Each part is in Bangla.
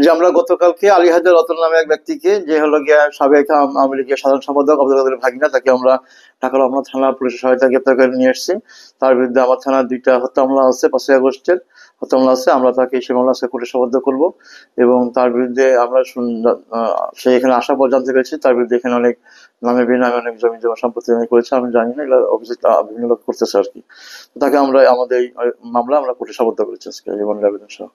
যে আমরা গতকালকে আলী হায়দার রতন নামে এক ব্যক্তিকে, যে হলো গিয়া সাবেক আওয়ামী লীগের সাধারণ সম্পাদক আব্দুল কাদের ভাগিনা, তাকে আমরা ঢাকা রমনা থানা পুলিশের সহায়তা গ্রেপ্তার করে নিয়ে এসেছি। তার বিরুদ্ধে আমার থানার 2টা হত্যা মামলা আছে, 5ই আগস্টের হত্যা মামলা আছে। আমরা তাকে সেই মামলা আজকে কোর্টে সোপর্দ করবো এবং তার বিরুদ্ধে আমরা সে এখানে আসার পর জানতে পেরেছি তার বিরুদ্ধে এখানে অনেক নামে বেনামে অনেক জমি জমা সম্পত্তি করেছে। আমি জানি না, এগুলো অফিসে বিভিন্ন লোক করতেছে আর কি। তাকে আমরা আমাদের এই মামলা আমরা কোর্টে সোপর্দ করেছি আজকে রিমান্ড আবেদন সহ।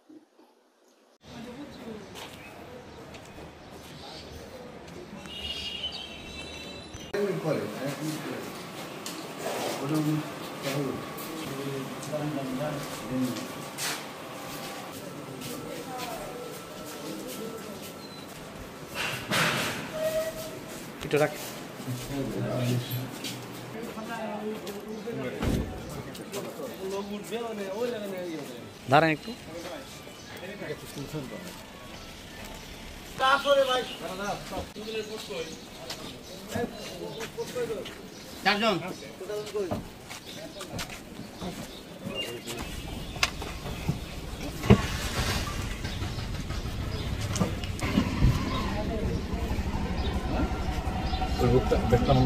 দাঁড়ান একটু। চারজন দেখলাম